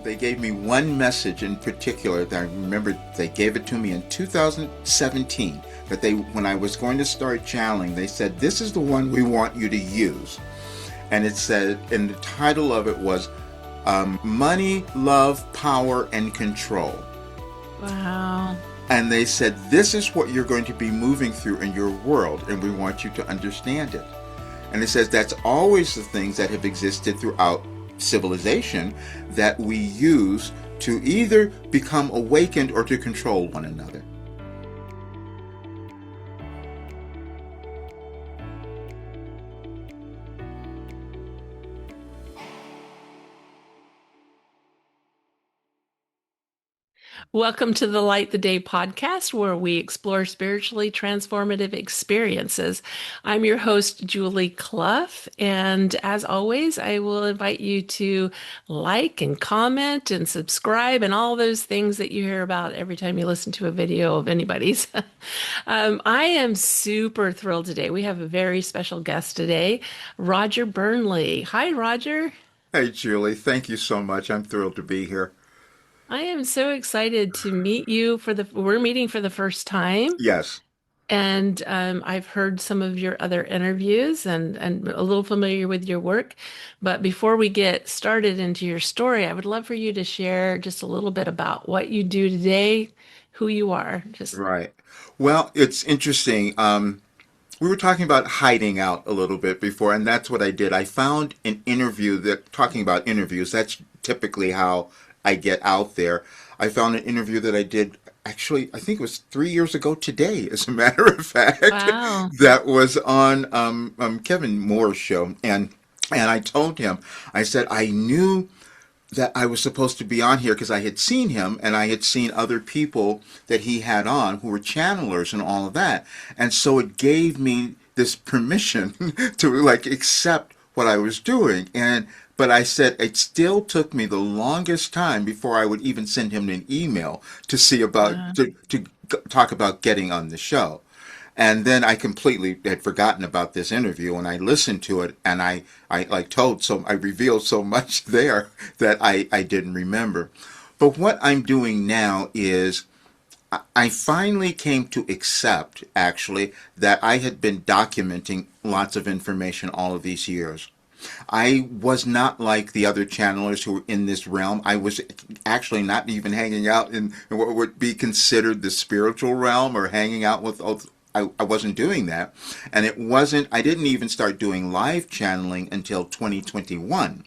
They gave me one message in particular that I remember. They gave it to me in 2017. That when I was going to start channeling, they said, "This is the one we want you to use." And it said, and the title of it was Money, Love, Power, and Control. Wow. And they said, this is what you're going to be moving through in your world, and we want you to understand it. And it says that's always the things that have existed throughout civilization that we use to either become awakened or to control one another. Welcome to the Light the Day podcast, where we explore spiritually transformative experiences. I'm your host, Julie Clough, and as always, I will invite you to like and comment and subscribe and all those things that you hear about every time you listen to a video of anybody's. I am super thrilled today. We have a very special guest today, Roger Burnley. Hi, Roger. Hey, Julie. Thank you so much. I'm thrilled to be here. I am so excited to meet you we're meeting for the first time. Yes. And I've heard some of your other interviews and a little familiar with your work. But before we get started into your story, I would love for you to share just a little bit about what you do today, who you are. Right. Well, it's interesting. We were talking about hiding out a little bit before, and that's what I did. I found an interview talking about interviews. That's typically how I get out there. I found an interview that I did, actually, I think it was 3 years ago today, as a matter of fact. Wow. That was on Kevin Moore's show. And I told him, I said, I knew that I was supposed to be on here because I had seen him and I had seen other people that he had on who were channelers and all of that. And so it gave me this permission to accept what I was doing. But I said it still took me the longest time before I would even send him an email to see about to talk about getting on the show. And then I completely had forgotten about this interview, and I listened to it, and I revealed so much there that I didn't remember. But what I'm doing now is I finally came to accept, actually, that I had been documenting lots of information all of these years. I was not like the other channelers who were in this realm. I was actually not even hanging out in what would be considered the spiritual realm or hanging out with. I wasn't doing that. And I didn't even start doing live channeling until 2021.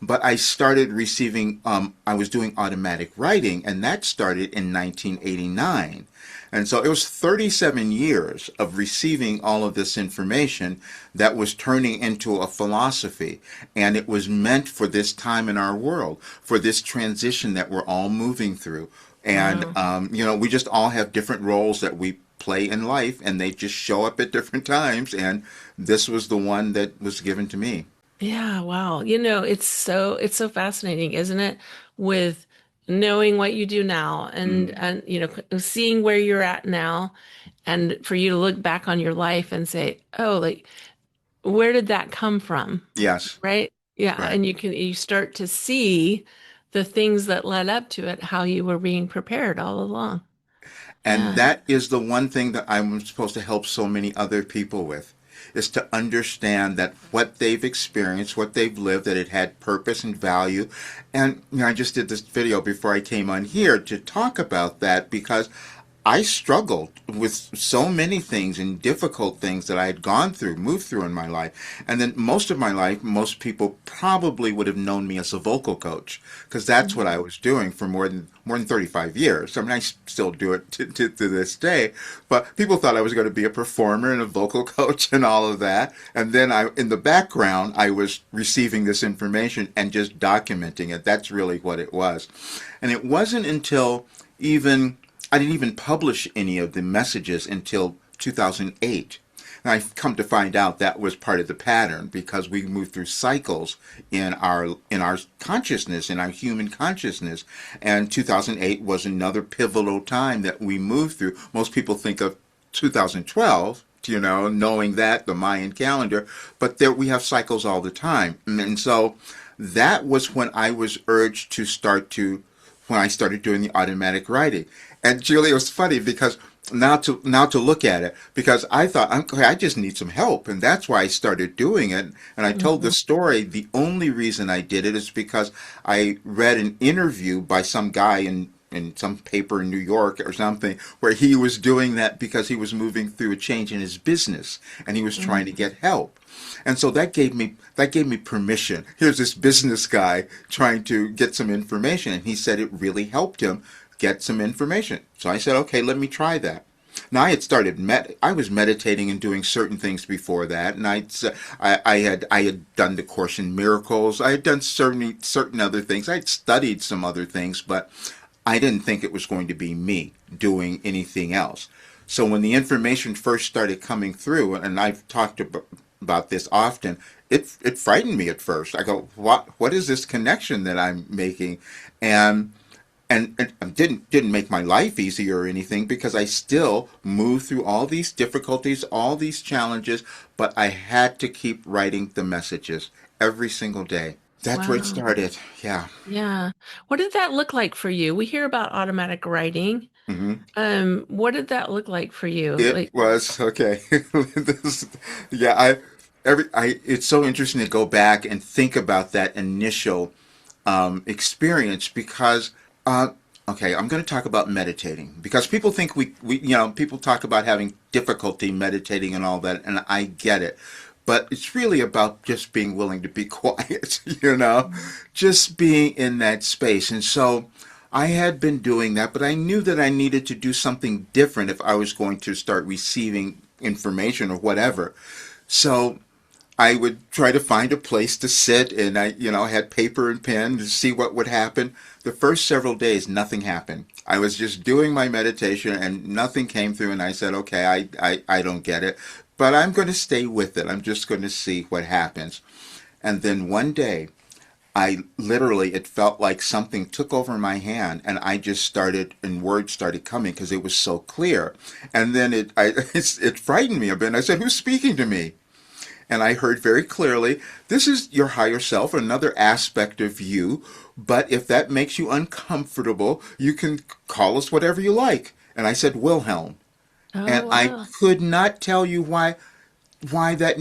But I started receiving, I was doing automatic writing, and that started in 1989. And so it was 37 years of receiving all of this information that was turning into a philosophy. And it was meant for this time in our world, for this transition that we're all moving through. And, we just all have different roles that we play in life, and they just show up at different times. And this was the one that was given to me. Yeah, wow. It's so fascinating, isn't it? With knowing what you do now and seeing where you're at now, and for you to look back on your life and say, "Oh, where did that come from?" Yes. Right? Yeah, Right. and you start to see the things that led up to it, how you were being prepared all along. And Yeah. that is the one thing that I'm supposed to help so many other people with, is to understand that what they've experienced, what they've lived, that it had purpose and value. And I just did this video before I came on here to talk about that, because I struggled with so many things and difficult things that I had moved through in my life. And then most of my life, most people probably would have known me as a vocal coach, because that's what I was doing for more than 35 years. I mean, I still do it to this day, but people thought I was going to be a performer and a vocal coach and all of that. And then in the background, I was receiving this information and just documenting it. That's really what it was. And it wasn't until I didn't even publish any of the messages until 2008. And I've come to find out that was part of the pattern, because we move through cycles in our consciousness, in our human consciousness. And 2008 was another pivotal time that we moved through. Most people think of 2012, knowing that, the Mayan calendar, but we have cycles all the time. And so that was when I was urged when I started doing the automatic writing. And Julie, it was funny because now to look at it, because I thought, okay, I just need some help, and that's why I started doing it. And I told the Mhm. story. The only reason I did it is because I read an interview by some guy in some paper in New York or something, where he was doing that because he was moving through a change in his business and he was trying to Mhm. get help. And so that gave me permission. Here's this business guy trying to get some information, and he said it really helped him get some information. So I said, okay, let me try that. Now I was meditating and doing certain things before that, and I had done the Course in Miracles. I had done certain other things. I'd studied some other things, but I didn't think it was going to be me doing anything else. So when the information first started coming through, and I've talked about this often, it frightened me at first. I go, what is this connection that I'm making? And and it didn't make my life easier or anything, because I still moved through all these difficulties, all these challenges, but I had to keep writing the messages every single day. That's where it Wow. started. Yeah. Yeah. What did that look like for you? We hear about automatic writing. Hmm. What did that look like for you? It Like, was okay. this, yeah, it's so interesting to go back and think about that initial experience, because okay, I'm going to talk about meditating, because people think people talk about having difficulty meditating and all that, and I get it, but it's really about just being willing to be quiet, just being in that space. And so I had been doing that, but I knew that I needed to do something different if I was going to start receiving information or whatever. So I would try to find a place to sit, and I had paper and pen to see what would happen. The first several days, nothing happened. I was just doing my meditation and nothing came through, and I said, okay, I don't get it, but I'm going to stay with it. I'm just going to see what happens. And then one day, it felt like something took over my hand, and I just started, and words started coming because it was so clear. And then it frightened me a bit. I said, who's speaking to me? And I heard very clearly, this is your higher self, another aspect of you. But if that makes you uncomfortable, you can call us whatever you like. And I said, Wilhelm. oh, And I wow. could not tell you why that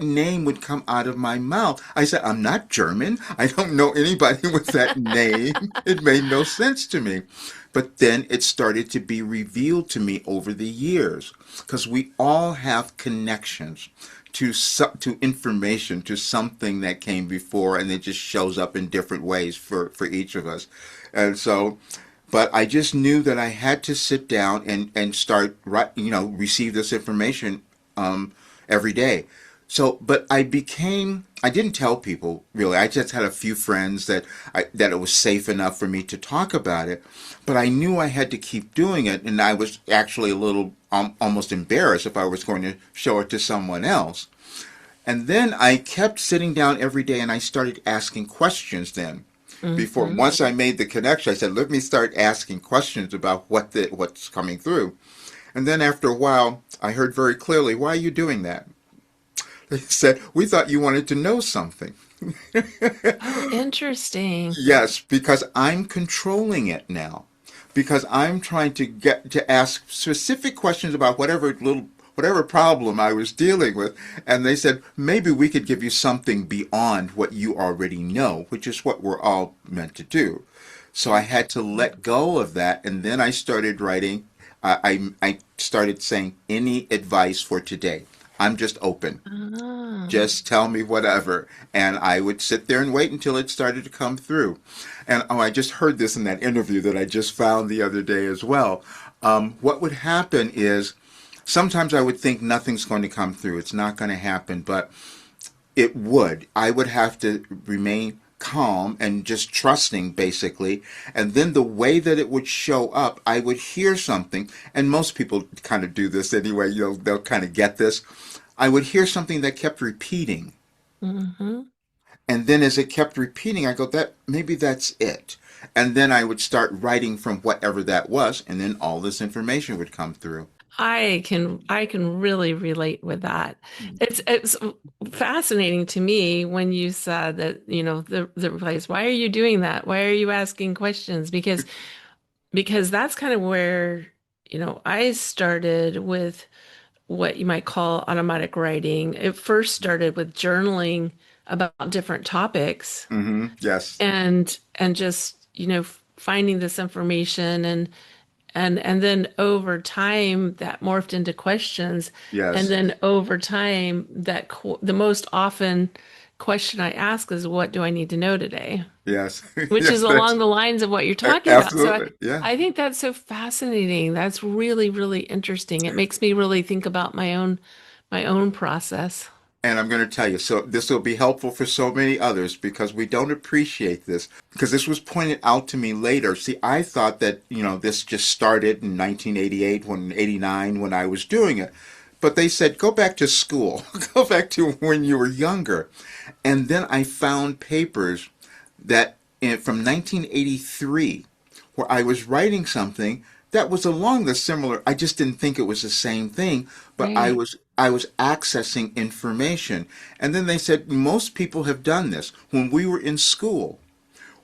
name would come out of my mouth. I said, I'm not German. I don't know anybody with that name. It made no sense to me. But then it started to be revealed to me over the years, because we all have connections to information, to something that came before, and it just shows up in different ways for each of us. And so, but I just knew that I had to sit down and start, receive this information every day. So, but I didn't tell people really. I just had a few friends that it was safe enough for me to talk about it. But I knew I had to keep doing it, and I was actually a little almost embarrassed if I was going to show it to someone else. And then I kept sitting down every day, and I started asking questions then. Hmm. Once I made the connection, I said, let me start asking questions about what's coming through. And then after a while, I heard very clearly, why are you doing that? They said, we thought you wanted to know something. Oh, interesting. Yes, because I'm controlling it now. Because I'm trying to get to ask specific questions about whatever problem I was dealing with, and they said maybe we could give you something beyond what you already know, which is what we're all meant to do. So I had to let go of that, and then I started writing. I started saying, any advice for today. I'm just open. Ah. Just tell me whatever. And I would sit there and wait until it started to come through. And I just heard this in that interview that I just found the other day as well. What would happen is sometimes I would think nothing's going to come through. It's not going to happen, but it would. I would have to remain calm and just trusting, basically. And then the way that it would show up, I would hear something, and most people kind of do this anyway, they'll kind of get this. I would hear something that kept repeating. Hmm. And then as it kept repeating, I go, that maybe that's it. And then I would start writing from whatever that was, and then all this information would come through. I can really relate with that. It's fascinating to me when you said that, the replies, why are you doing that? Why are you asking questions? Because that's kind of where, I started with what you might call automatic writing. It first started with journaling about different topics Yes. and just, finding this information and then over time that morphed into questions. And Yes. then over time the most often question I ask is, what do I need to know today? Yes. Which is Yes. along the lines of what you're talking about. So Absolutely. Yeah. I think that's so fascinating. That's really, really interesting. It makes me really think about my own process. And I'm going to tell you, so this will be helpful for so many others because we don't appreciate this. Because this was pointed out to me later. See, I thought that, this just started in 1988, 89, when I was doing it. But they said, go back to school, go back to when you were younger. And then I found papers from 1983 where I was writing something that was along the similar. I just didn't think it was the same thing, but I Right. was I was accessing information. And then they said most people have done this. When we were in school,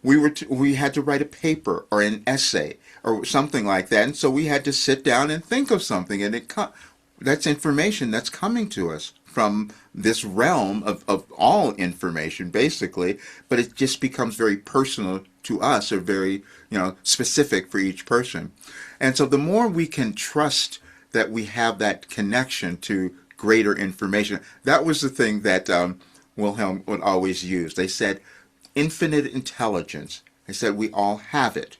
we had to write a paper or an essay or something like that, and so we had to sit down and think of something, and that's information that's coming to us from this realm of all information basically, but it just becomes very personal to us or very specific for each person. And so the more we can trust that we have that connection to greater information, that was the thing that Wilhelm would always use. They said infinite intelligence. They said we all have it.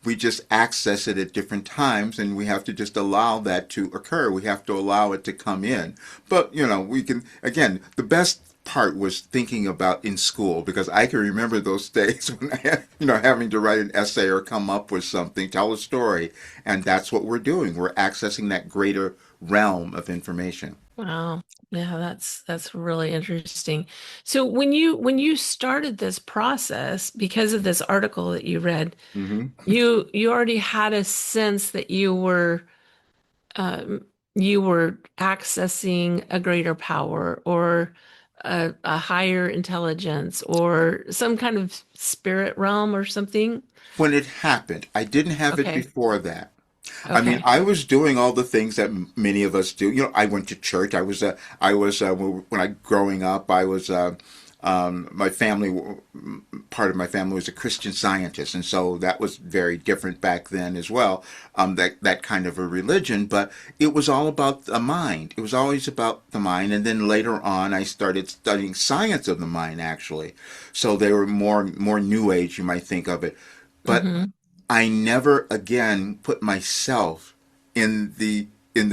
We just access it at different times, and we have to just allow that to occur. We have to allow it to come in. But, we can, again, the best part was thinking about in school because I can remember those days when I had, having to write an essay or come up with something, tell a story, and that's what we're doing. We're accessing that greater realm of information. Wow. Yeah, that's really interesting. So when you started this process because of this article that you read, Hmm. you already had a sense that you were accessing a greater power or a higher intelligence or some kind of spirit realm or something. When it happened, I didn't have it Okay. before that. I mean, Okay. I was doing all the things that many of us do. I went to church. When I growing up, I was my family. Part of my family was a Christian Scientist, and so that was very different back then as well. That kind of a religion, but it was all about the mind. It was always about the mind, and then later on, I started studying science of the mind. Actually, so they were more New Age, you might think of it, but Hmm. I never again put myself in the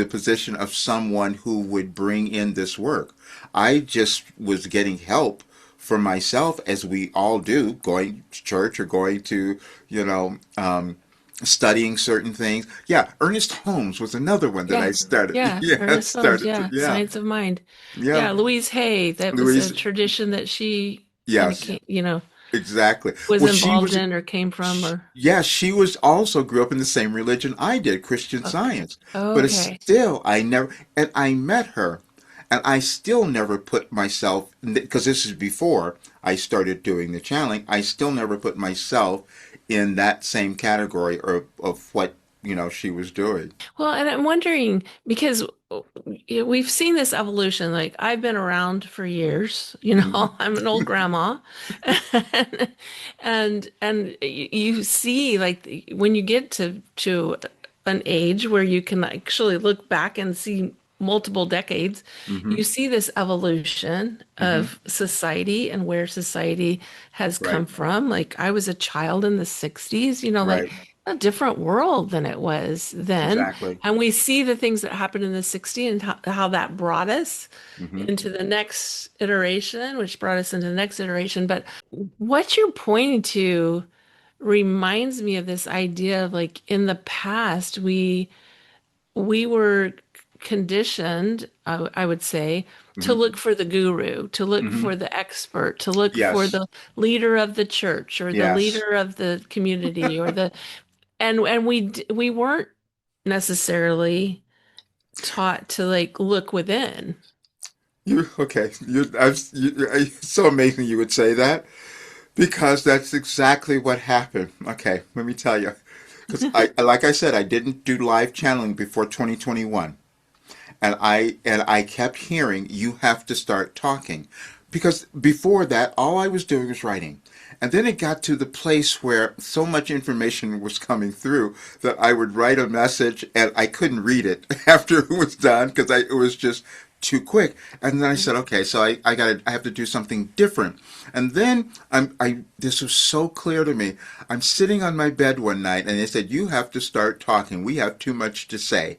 position of someone who would bring in this work. I just was getting help for myself, as we all do, going to church or going to, you know, um, studying certain things. Yeah, Ernest Holmes was another one that I Yeah. started. Yeah. Yeah, Ernest Holmes. started to. Yeah. Yeah, Science of Mind. yeah. Yeah. Louise Hay. That was a Louise. tradition that she kind of Yes, exactly. was Well, she involved was. in or came from or. Yeah, she was also grew up in the same religion I did, Christian Okay. Science. But it's Okay. still, I never, and I met her, and I still never put myself, because this is before I started doing the channeling, I still never put myself in that same category of what, she was doing. Well, and I'm wondering because we've seen this evolution. Like I've been around for years, Hmm. I'm an old grandma, and you see like when you get to an age where you can actually look back and see multiple decades, Hmm. you see this evolution Hmm. of society and where society has come Right, from. Like I was a child in the 60s, like right, a different world than it was then. exactly. And we see the things that happened in the 60s and how that brought us Hmm. into the next iteration, which brought us into the next iteration. But what you're pointing to reminds me of this idea of like in the past, we were conditioned, I would say, to Hmm. look for the guru, to look Hmm. for the expert, to look for Yes, the leader of the church or the yes. leader of the community or the and we weren't necessarily. taught to like look within. You okay? It's so amazing you would say that because that's exactly what happened. Okay, let me tell you. Because like I said, I didn't do live channeling before 2021, and I kept hearing you have to start talking, because before that, all I was doing was writing. And then it got to the place where so much information was coming through that I would write a message and I couldn't read it after it was done because it was just too quick. And then I said, okay, so I have to do something different. And then this was so clear to me. I'm sitting on my bed one night and they said, you have to start talking. We have too much to say.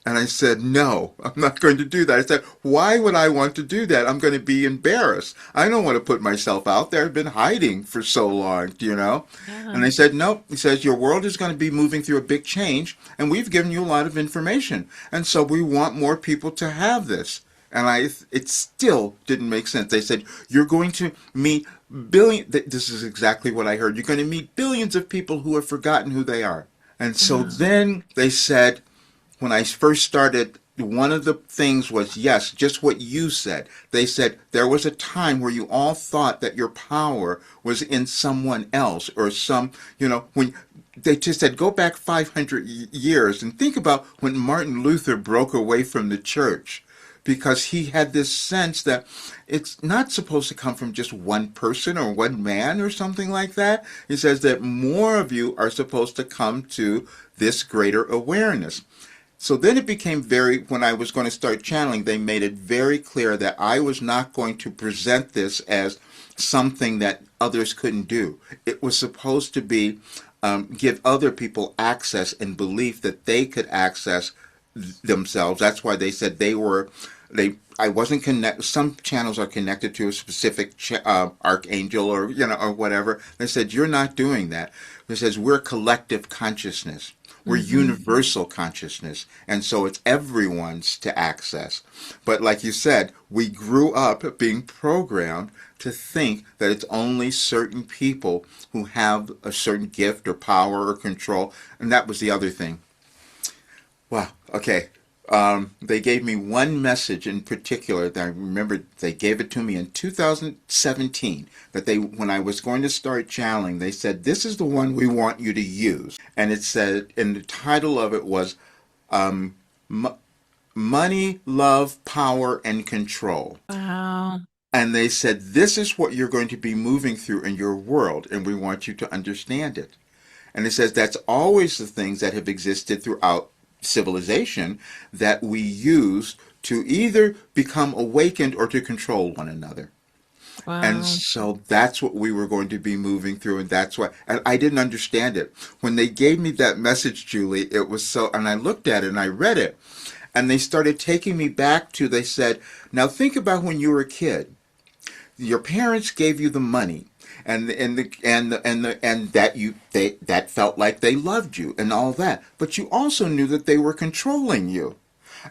And I said, no, I'm not going to do that. I said, why would I want to do that? I'm going to be embarrassed. I don't want to put myself out there. I've been hiding for so long, you know? And Yeah. they said, no. He says, your world is going to be moving through a big change, and we've given you a lot of information. And so we want more people to have this. And it still didn't make sense. They said, you're going to meet this is exactly what I heard. You're going to meet billions of people who have forgotten who they are. And so Yeah. then they said, when I first started, one of the things was, yes, just what you said. They said there was a time where you all thought that your power was in someone else or when they just said, go back 500 years and think about when Martin Luther broke away from the church, because he had this sense that it's not supposed to come from just one person or one man or something like that. He says that more of you are supposed to come to this greater awareness. So then it became when I was going to start channeling, they made it very clear that I was not going to present this as something that others couldn't do. It was supposed to be give other people access and belief that they could access themselves. That's why they said I wasn't connect. Some channels are connected to a specific archangel or whatever. They said you're not doing that. It says we're collective consciousness. We're Hmm. universal consciousness, and so it's everyone's to access. But like you said, we grew up being programmed to think that it's only certain people who have a certain gift or power or control, and that was the other thing. Wow. Okay. They gave me one message in particular that I remember. They gave it to me in 2017. When I was going to start channeling, they said, "This is the one we want you to use." And it said, and the title of it was um, M- "Money, Love, Power, and Control." Wow. And they said, "This is what you're going to be moving through in your world, and we want you to understand it." And it says that's always the things that have existed throughout civilization that we use to either become awakened or to control one another. And Wow. so that's what we were going to be moving through. And that's why, and I didn't understand it. When they gave me that message, Julie, it was so, and I looked at it and I read it, and they started taking me back to, they said, now think about when you were a kid. Your parents gave you the money, and that felt like they loved you and all that, but you also knew that they were controlling you.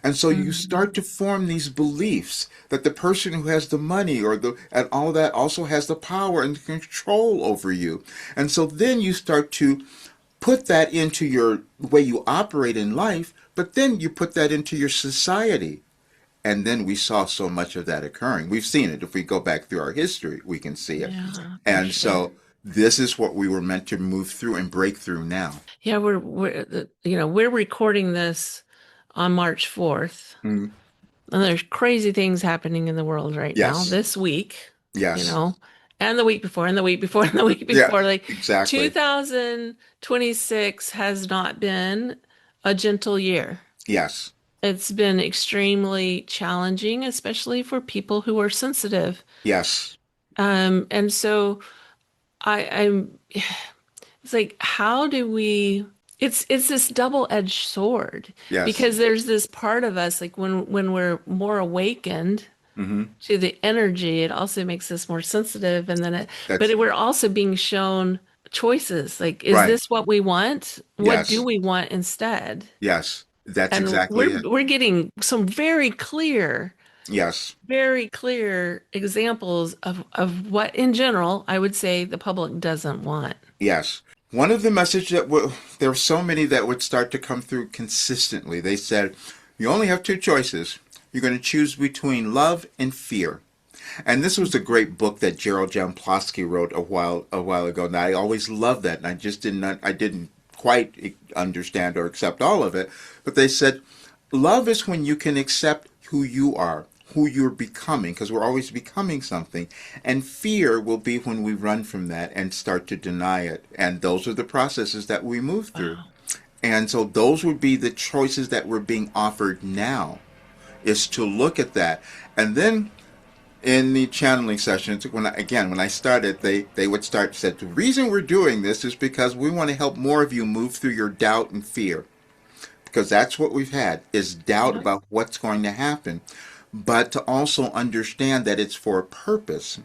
And so you Hmm. start to form these beliefs that the person who has the money and all that also has the power and control over you. And so then you start to put that into your way you operate in life, but then you put that into your society. And then we saw so much of that occurring. We've seen it. If we go back through our history, we can see it. Yeah, for And sure. so this is what we were meant to move through and break through now. Yeah, we're recording this on March 4th. Mm. And there's crazy things happening in the world right now, Yes. this week, you Yes. know, and the week before, and the week before, and the week Yeah, before. Like exactly. 2026 has not been a gentle year. Yes. It's been extremely challenging, especially for people who are sensitive. Yes. And so I'm it's like, how do we it's this double-edged sword Yes. because there's this part of us like when we're more awakened Hmm. to the energy, it also makes us more sensitive. And then That's we're also being shown choices. Like, is right. this what we want? What do Yes. we want instead? Yes. That's And exactly it. we're getting some Yes. very clear examples of what in general I would say the public doesn't want. Yes. One of the messages there were so many that would start to come through consistently. They said, You only have two choices. You're going to choose between love and fear. And this was a great book that Gerald Jampolsky wrote a while ago. And I always loved that, and I didn't quite understand or accept all of it. But they said, love is when you can accept who you are, who you're becoming, because we're always becoming something. And fear will be when we run from that and start to deny it. And those are the processes that we move through. Wow. And so those would be the choices that we're being offered now, is to look at that. And then in the channeling sessions, when I started, they would start said the reason we're doing this is because we want to help more of you move through your doubt and fear, because that's what we've had, is doubt Yep. about what's going to happen, but to also understand that it's for a purpose,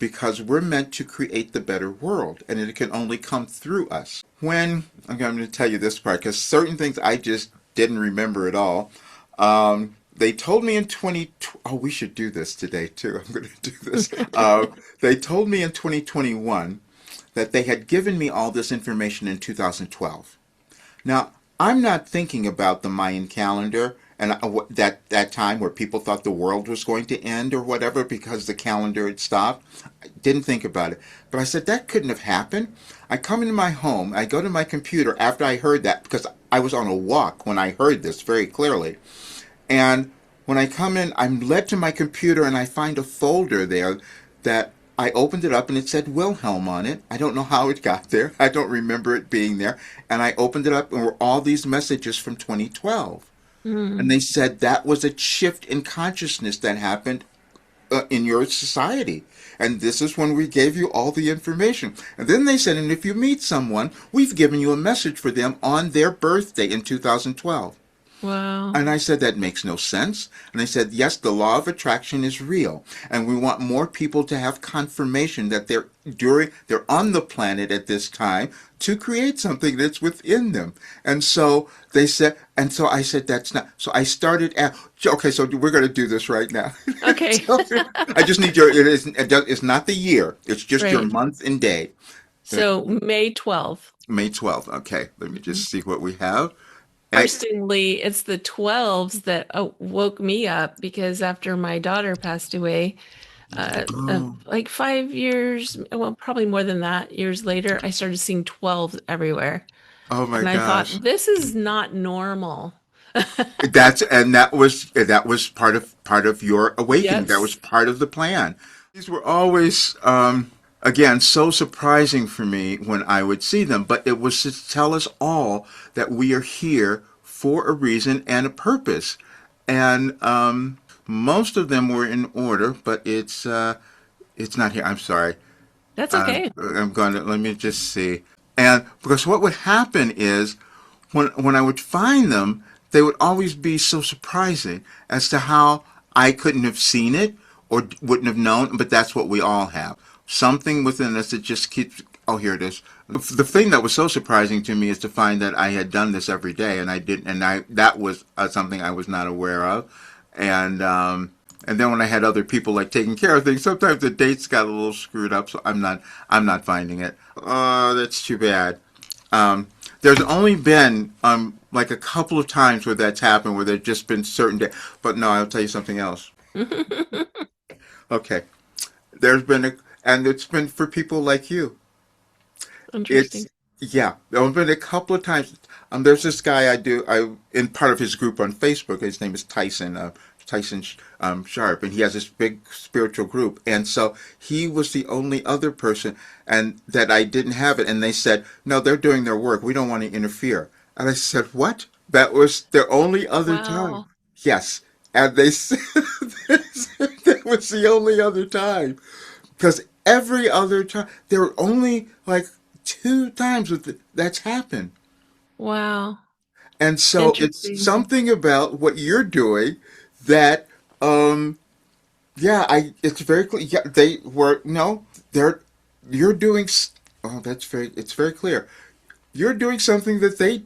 because we're meant to create the better world, and it can only come through us. When I'm going to tell you this part, because certain things I just didn't remember at all. They told me in 20. Oh, we should do this today too. I'm going to do this. They told me in 2021 that they had given me all this information in 2012. Now, I'm not thinking about the Mayan calendar and that time where people thought the world was going to end or whatever because the calendar had stopped. I didn't think about it. But I said, that couldn't have happened. I come into my home, I go to my computer after I heard that, because I was on a walk when I heard this very clearly. And when I come in, I'm led to my computer and I find a folder there that I opened it up and it said Wilhelm on it. I don't know how it got there. I don't remember it being there. And I opened it up and were all these messages from 2012. And Mm. they said that was a shift in consciousness that happened in your society. And this is when we gave you all the information. And then they said, and if you meet someone, we've given you a message for them on their birthday in 2012. Wow. And I said, that makes no sense. And they said, yes, the law of attraction is real. And we want more people to have confirmation that they're on the planet at this time to create something that's within them. And so they said, and so I said, that's not, so I started at, okay, so we're going to do this right now. Okay. So I just need it's not the year. It's just your Right. month and day. So May 12th. May 12th. Okay. Let me Mhm. just see what we have. Interestingly, it's the 12s that woke me up because after my daughter passed away, Oh, like 5 years, well, probably more than that, years later, I started seeing 12s everywhere. oh my And I gosh. thought, this is not normal. That was part of your awakening. That was Yes. part of the plan. These were always again so surprising for me when I would see them, but it was to tell us all that we are here for a reason and a purpose. And most of them were in order, but it's not here. I'm sorry. That's okay. I'm going to let me just see. And because what would happen is when I would find them, they would always be so surprising as to how I couldn't have seen it or wouldn't have known, but that's what we all have. Something within us that just keeps, oh, here it is. The thing that was so surprising to me is to find that I had done this every day and I didn't, and that was something I was not aware of. And then when I had other people like taking care of things, sometimes the dates got a little screwed up, so I'm not finding it. Oh, that's too bad. There's only been like a couple of times where that's happened, where there's just been certain days. But no, I'll tell you something else. Okay, there's been and it's been for people like you. Interesting. It's yeah. There's been a couple of times. There's this guy I in part of his group on Facebook. His name is Tyson. Tyson Sharp, and he has this big spiritual group. And so he was the only other person, and that I didn't have it. And they said, no, they're doing their work. We don't want to interfere. And I said, what? That was their only other time. Wow. Yes. And they said that was the only other time. Because every other time, there were only like two times that's happened. Wow. And so it's Interesting. something about what you're doing that, yeah, it's very clear. Yeah, they were, no, they're, you're doing, oh, it's very clear. You're doing something that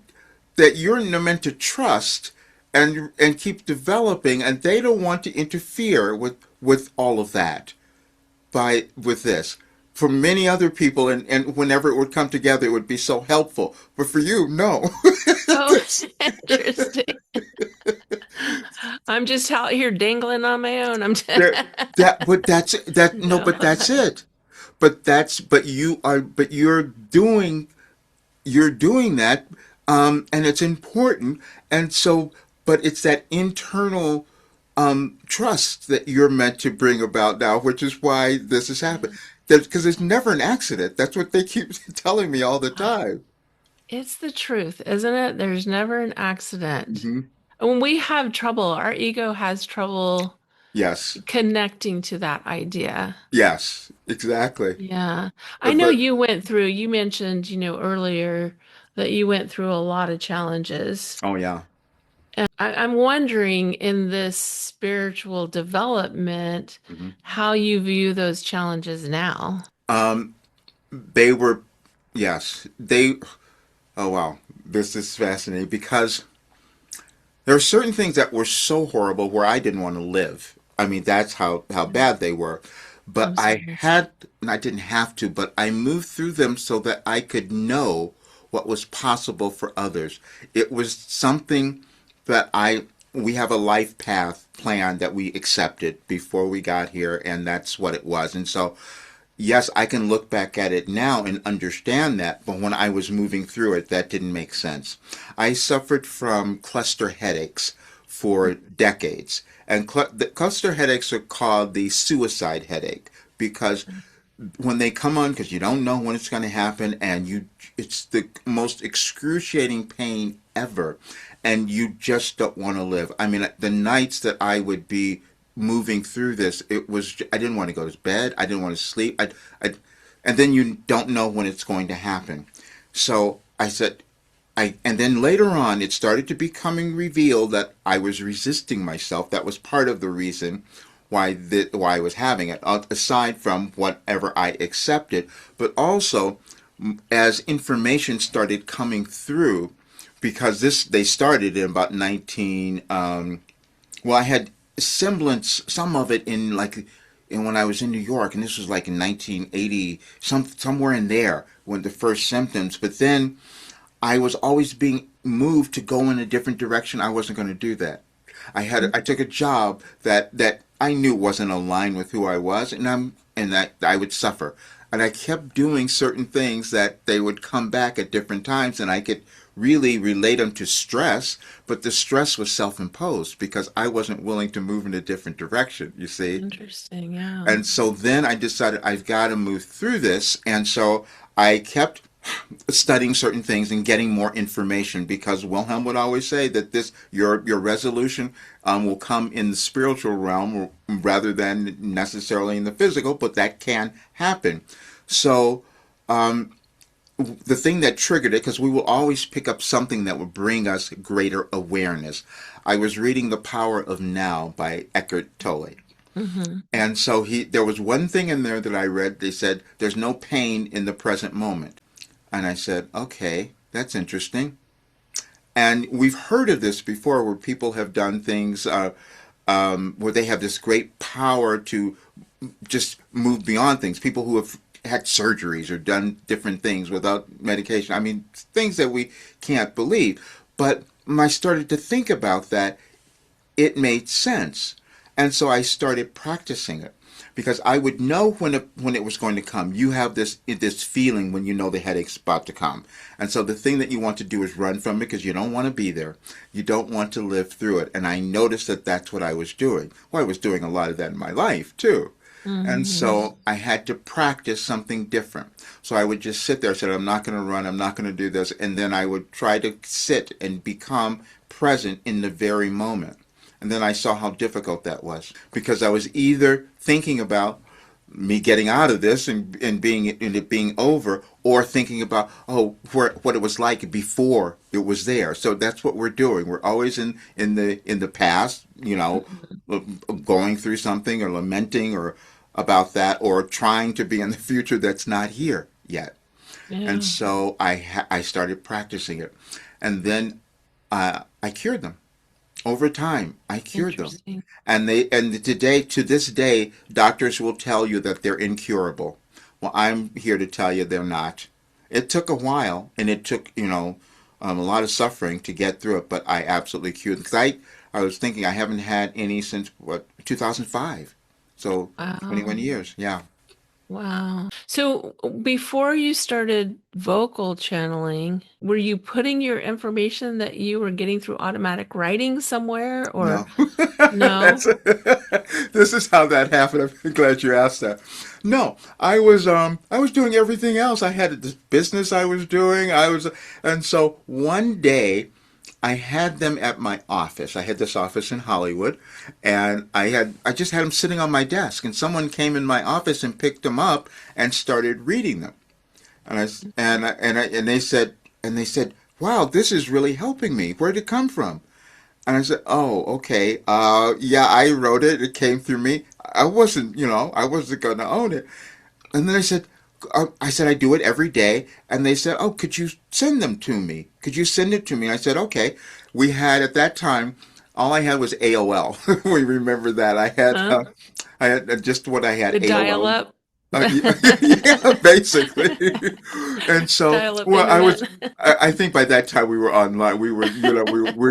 you're meant to trust and keep developing, and they don't want to interfere with all of that with this. For many other people, and whenever it would come together, it would be so helpful. But for you, no. Oh, interesting. I'm just out here dangling on my own. I'm There, but that's that. No, no. but that's it. But you're doing that, and it's important. And so, but it's that internal trust that you're meant to bring about now, which is why this has happened. Because it's never an accident. That's what they keep telling me all the time. It's the truth, isn't it? There's never an accident. Hmm. When we have trouble, our ego has trouble Yes, connecting to that idea. yes, exactly. Yeah. I But, know but you went through, you mentioned, earlier that you went through a lot of challenges. oh yeah. And I'm wondering in this spiritual development, Hmm. how you view those challenges now. Um, they were, yes, they. Oh wow, this is fascinating because there are certain things that were so horrible where I didn't want to live. I mean, that's how bad they were. But I'm sorry. and I didn't have to, but I moved through them so that I could know what was possible for others. It was something that we have a life path plan that we accepted before we got here, and that's what it was. And so yes, I can look back at it now and understand that, but when I was moving through it, that didn't make sense. I suffered from cluster headaches for decades, and the cluster headaches are called the suicide headache because when they come on, because you don't know when it's going to happen, and it's the most excruciating pain ever, and you just don't want to live. I mean, the nights that I would be moving through this, I didn't want to go to bed. I didn't want to sleep. And then you don't know when it's going to happen. So I said, and then later on, it started to becoming revealed that I was resisting myself. That was part of the reason why I was having it, aside from whatever I accepted, but also as information started coming through, because they started in about 19. Well, I had semblance, some of it in when I was in New York, and this was like in 1980, somewhere in there when the first symptoms. But then I was always being moved to go in a different direction. I wasn't going to do that. I took a job that I knew wasn't aligned with who I was, and that I would suffer. And I kept doing certain things that they would come back at different times, and I could really relate them to stress, but the stress was self-imposed because I wasn't willing to move in a different direction, you see? Interesting. Yeah. And so then I decided I've got to move through this. And so I kept studying certain things and getting more information because Wilhelm would always say that your resolution will come in the spiritual realm rather than necessarily in the physical, but that can happen. So the thing that triggered it, because we will always pick up something that will bring us greater awareness. I was reading The Power of Now by Eckhart Tolle. Hmm. And so there was one thing in there that I read. They said, there's no pain in the present moment. And I said, okay, that's interesting. And we've heard of this before where people have done things where they have this great power to just move beyond things. People who have had surgeries or done different things without medication. I mean, things that we can't believe. But when I started to think about that, it made sense. And so I started practicing it because I would know when it was going to come. You have this feeling when you know the headache's about to come. And so the thing that you want to do is run from it because you don't want to be there. You don't want to live through it. And I noticed that that's what I was doing. Well, I was doing a lot of that in my life too. And Hmm. so I had to practice something different. So I would just sit there and say, I'm not going to run, I'm not going to do this. And then I would try to sit and become present in the very moment. And then I saw how difficult that was because I was either thinking about me getting out of this and it being over, or thinking about what it was like before it was there. So that's what we're doing. We're always in the past, going through something or lamenting or about that, or trying to be in the future that's not here yet. And Yeah. so I started practicing it, and then I cured them over time. I cured them. Interesting. And to this day, doctors will tell you that they're incurable. Well, I'm here to tell you they're not. It took a while, and it took a lot of suffering to get through it, but I absolutely cured them because I was thinking I haven't had any since what 2005. So 21 Wow. years. Yeah. Wow. So before you started vocal channeling, were you putting your information that you were getting through automatic writing somewhere or No. no? That's this is how that happened. I'm glad you asked that. No, I was doing everything else. I had this business I was doing. And so one day I had them at my office. I had this office in Hollywood, and I just had them sitting on my desk, and someone came in my office and picked them up and started reading them. And and they said, "Wow, this is really helping me. Where'd it come from?" And I said, "Oh, okay. Yeah, I wrote it. It came through me. I wasn't going to own it." And then I said, "I do it every day." And they said, "Oh, could you send them to me? Could you send it to me?" And I said, "Okay." We had at that time, all I had was AOL. We remember that. Huh? I had just what I had, The dial AOL. up Yeah, yeah, basically. And so, dial up well, internet. I think by that time we were online. We were,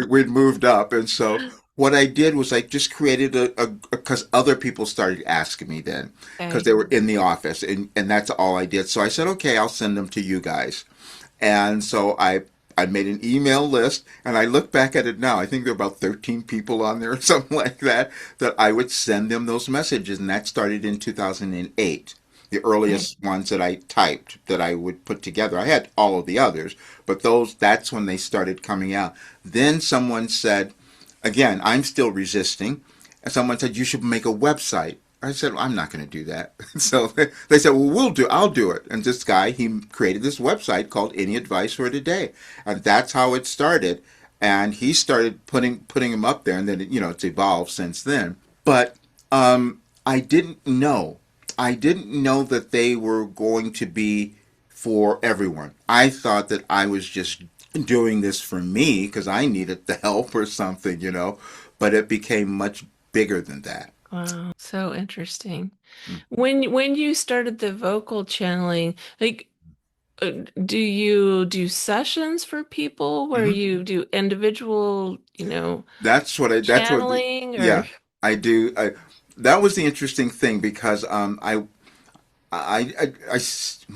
we'd moved up. And so what I did was I just created because other people started asking me then, because Okay. they were in the office, and that's all I did. So I said, okay, I'll send them to you guys. And so I made an email list, and I look back at it now. I think there are about 13 people on there or something like that, that I would send them those messages. And that started in 2008. The Okay. earliest ones that I typed that I would put together. I had all of the others, but that's when they started coming out. Then someone said, again, I'm still resisting, and someone said, you should make a website. I said, well, I'm not going to do that. So they said, well, I'll do it. And this guy, he created this website called Any Advice for Today. And that's how it started. And he started putting them up there, and then, it's evolved since then. But I didn't know. I didn't know that they were going to be for everyone. I thought that I was just doing this for me because I needed the help or something. But it became much bigger than that. Wow. So interesting. When you started the vocal channeling, like uh, do you do sessions for people where Hmm. you do individual, That's what, channeling or yeah, I do. That was the interesting thing because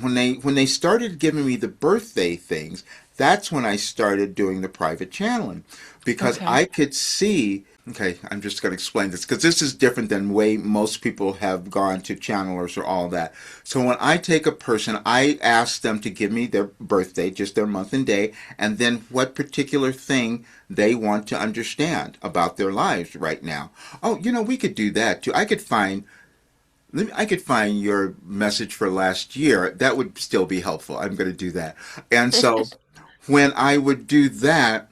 when they started giving me the birthday things, that's when I started doing the private channeling because okay. I could see. Okay, I'm just going to explain this because this is different than way most people have gone to channelers or all that. So when I take a person, I ask them to give me their birthday, just their month and day, and then what particular thing they want to understand about their lives right now. Oh, we could do that too. I could find your message for last year. That would still be helpful. I'm going to do that. And so when I would do that,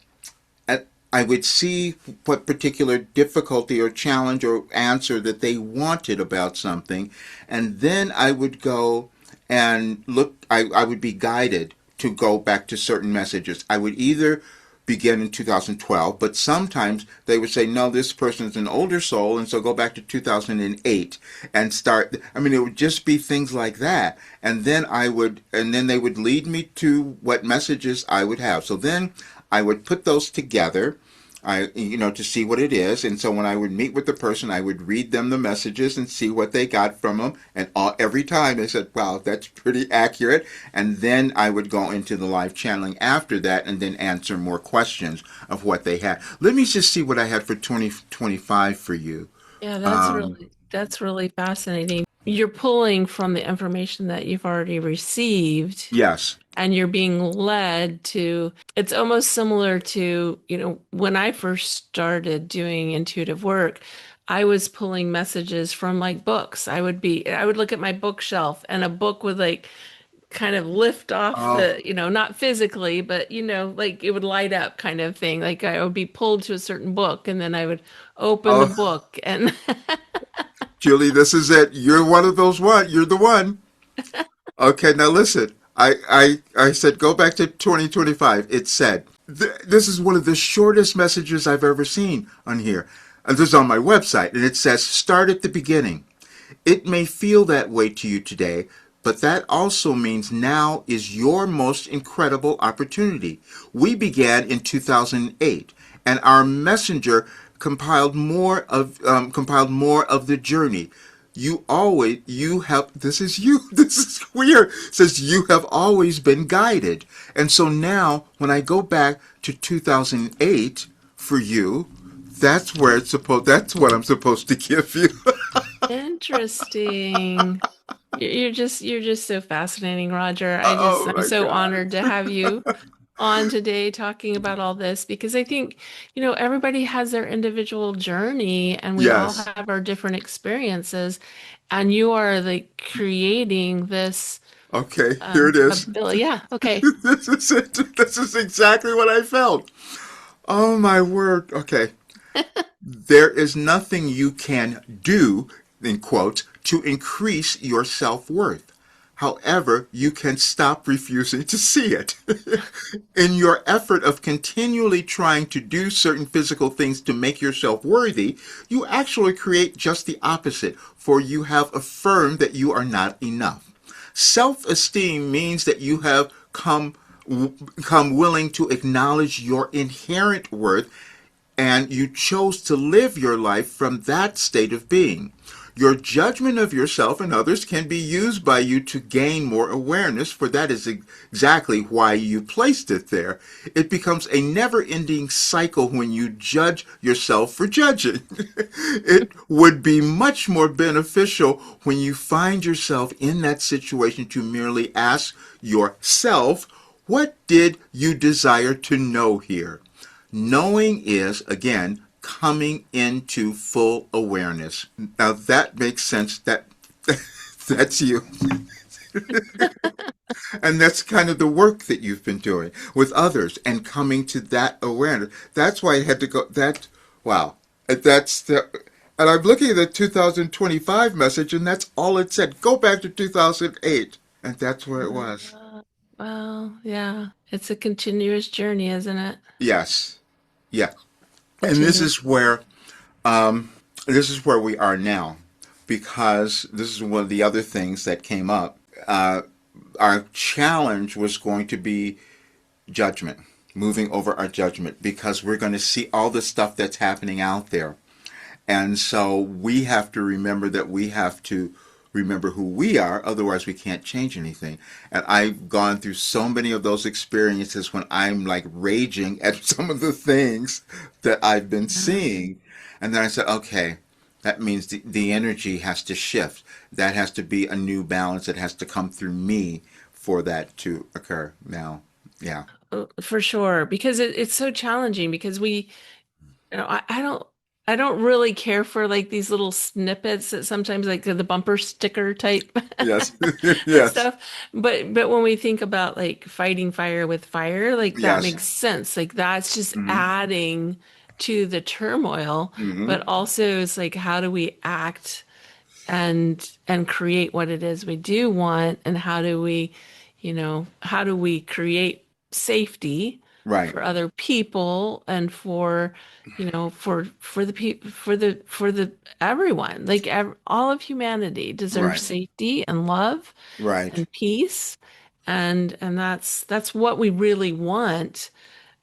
I would see what particular difficulty or challenge or answer that they wanted about something. And then I would go and look, I would be guided to go back to certain messages. I would either begin in 2012, but sometimes they would say, no, this person is an older soul, and so go back to 2008 and start. I mean, it would just be things like that. And then they would lead me to what messages I would have. So then I would put those together. To see what it is. And so when I would meet with the person, I would read them the messages and see what they got from them. And every time they said, wow, that's pretty accurate. And then I would go into the live channeling after that and then answer more questions of what they had. Let me just see what I had for 2025 for you. Yeah, Um, that's really fascinating. You're pulling from the information that you've already received yes. and you're being led to, it's almost similar to, when I first started doing intuitive work, I was pulling messages from like books. I would look at my bookshelf and a book would like kind of lift off Oh, the, not physically, but like it would light up kind of thing. Like I would be pulled to a certain book and then I would open the oh, book and Julie, this is it. You're one of those one. You're the one. Okay, now listen. I said go back to 2025. It said, this is one of the shortest messages I've ever seen on here. And this is on my website. And it says, start at the beginning. It may feel that way to you today, but that also means now is your most incredible opportunity. We began in 2008, and our messenger compiled more of the journey. You have, this is you, this is weird, says you have always been guided. And so now, when I go back to 2008 for you, that's what I'm supposed to give you. Interesting. You're just so fascinating, Roger. Oh I'm my so God. honored to have you on today talking about all this because I think, everybody has their individual journey and we all Yes. have our different experiences. And you are like creating this Okay, here it is. ability. Yeah, okay. This is it. This is exactly what I felt. Oh my word. Okay. There is nothing you can do, in quotes, to increase your self-worth. However, you can stop refusing to see it. In your effort of continually trying to do certain physical things to make yourself worthy, you actually create just the opposite, for you have affirmed that you are not enough. Self-esteem means that you have come willing to acknowledge your inherent worth, and you chose to live your life from that state of being. Your judgment of yourself and others can be used by you to gain more awareness, for that is exactly why you placed it there. It becomes a never-ending cycle when you judge yourself for judging. It would be much more beneficial when you find yourself in that situation to merely ask yourself, what did you desire to know here? Knowing is, again, coming into full awareness. Now that makes sense. That's you. And that's kind of the work that you've been doing with others and coming to that awareness. That's why I had to go wow. That's the and I'm looking at the 2025 message and that's all it said. Go back to 2008. And that's where it was. Well, yeah. It's a continuous journey, isn't it? Yes. Yeah. And Continue. this is where we are now, because this is one of the other things that came up. Our challenge was going to be judgment, moving over our judgment, because we're going to see all the stuff that's happening out there. And so we have to remember that we have to remember who we are, otherwise we can't change anything. And I've gone through so many of those experiences when I'm like raging at some of the things that I've been seeing. And then I said, okay, that means the energy has to shift. That has to be a new balance. It has to come through me for that to occur. Now, yeah. For sure, because it's so challenging because I don't really care for like these little snippets that sometimes like the bumper sticker type Yes. Yes. stuff. But when we think about like fighting fire with fire, like that Yes. makes sense. Like that's just Hmm. adding to the turmoil, Hmm. but also it's like how do we act and create what it is we do want and how do we create safety Right. for other people and for the people for the everyone like all of humanity deserves Right. safety and love Right. and peace and that's what we really want,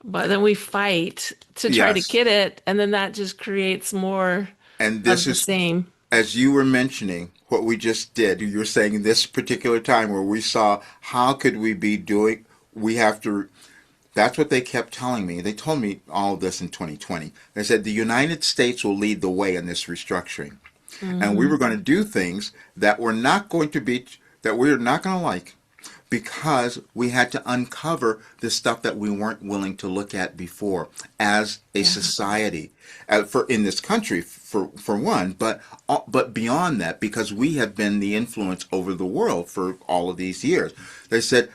but then we fight to try to Yes. get it and then that just creates more And of this the is, same. as you were mentioning, what we just did. You were saying this particular time where we saw how could we be doing, we have to, that's what they kept telling me. They told me all of this in 2020. They said the United States will lead the way in this restructuring. And we Hmm. were going to do things that were not going to be, that we are not going to like, because we had to uncover the stuff that we weren't willing to look at before as a Yeah. society, for in this country for one, but beyond that, because we have been the influence over the world for all of these years. They said,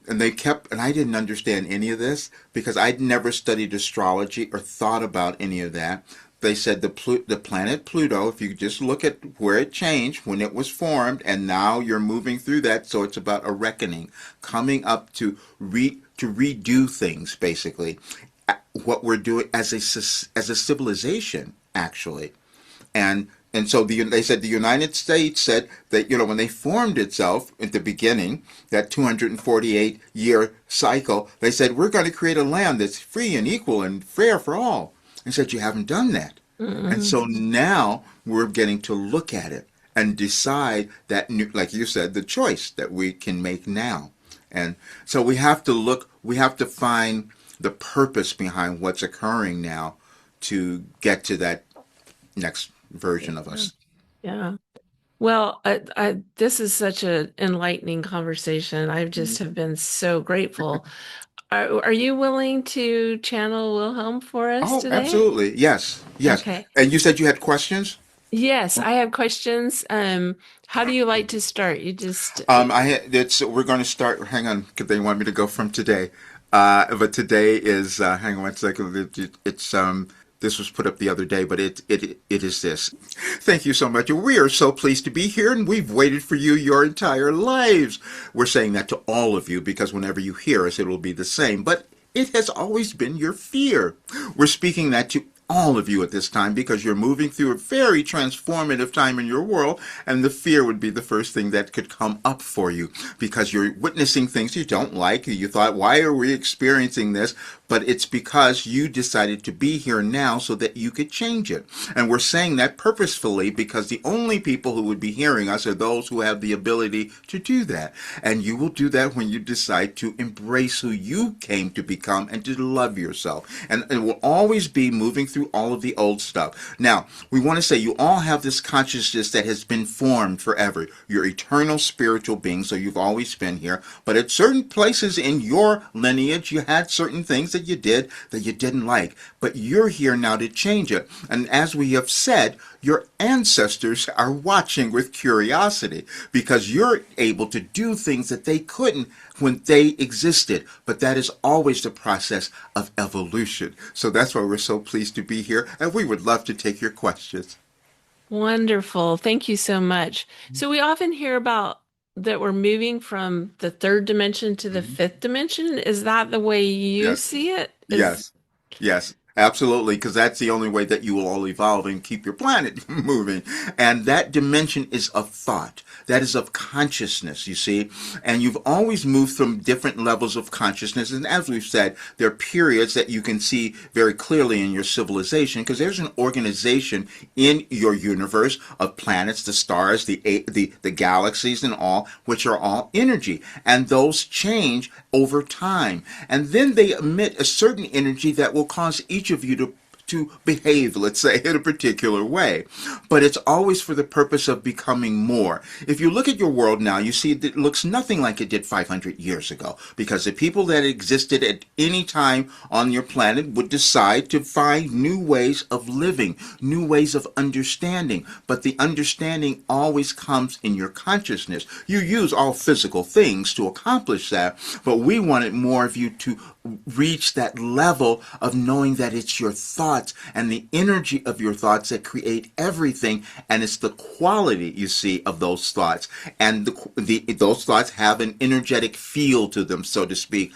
and they kept, and I didn't understand any of this because I'd never studied astrology or thought about any of that. They said the planet Pluto, if you just look at where it changed when it was formed, and now you're moving through that, so it's about a reckoning, coming up to redo things, basically, what we're doing as a civilization, actually. And so they said the United States said that, when they formed itself at the beginning, that 248-year cycle, they said we're going to create a land that's free and equal and fair for all. And said you haven't done that. And Mm. so now we're getting to look at it and decide that, like you said, the choice that we can make now. And so we have to look, we have to find the purpose behind what's occurring now to get to that next version of Yeah. us. Yeah. Well, this is such an enlightening conversation. I just have been so grateful. Are you willing to channel Wilhelm for us Oh, today? absolutely. Yes. Yes. Okay. And you said you had questions? Yes, I have questions. How do you like to start? You just, It's we're going to start. Hang on, because they want me to go from today. But today is. Hang on one second. It's This was put up the other day, but it is this. Thank you so much. We are so pleased to be here, and we've waited for you your entire lives. We're saying that to all of you because whenever you hear us, it will be the same. But it has always been your fear. We're speaking that to all of you at this time because you're moving through a very transformative time in your world, and the fear would be the first thing that could come up for you because you're witnessing things you don't like. You thought, why are we experiencing this? But it's because you decided to be here now so that you could change it. And we're saying that purposefully because the only people who would be hearing us are those who have the ability to do that. And you will do that when you decide to embrace who you came to become and to love yourself. And it will always be moving through all of the old stuff. Now, we want to say you all have this consciousness that has been formed forever. You're eternal spiritual beings, so you've always been here. But at certain places in your lineage, you had certain things that you did that you didn't like. But you're here now to change it. And as we have said, your ancestors are watching with curiosity because you're able to do things that they couldn't when they existed. But that is always the process of evolution. So that's why we're so pleased to be here, and we would love to take your questions. wonderful. Thank you so much. So we often hear about that we're moving from the third dimension to the Mhm. fifth dimension. Is that the way you Yes. see it? Is Yes. Yes, absolutely, because that's the only way that you will all evolve and keep your planet moving. And that dimension is of thought. That is of consciousness, you see. And you've always moved from different levels of consciousness. And as we've said, there are periods that you can see very clearly in your civilization because there's an organization in your universe of planets, the stars, the galaxies and all, which are all energy. And those change over time. And then they emit a certain energy that will cause each of you to behave, let's say, in a particular way. But it's always for the purpose of becoming more. If you look at your world now, you see that it looks nothing like it did 500 years ago because the people that existed at any time on your planet would decide to find new ways of living, new ways of understanding. But the understanding always comes in your consciousness. You use all physical things to accomplish that, but we wanted more of you to reach that level of knowing that it's your thoughts and the energy of your thoughts that create everything, and it's the quality, you see, of those thoughts, and those thoughts have an energetic feel to them, so to speak.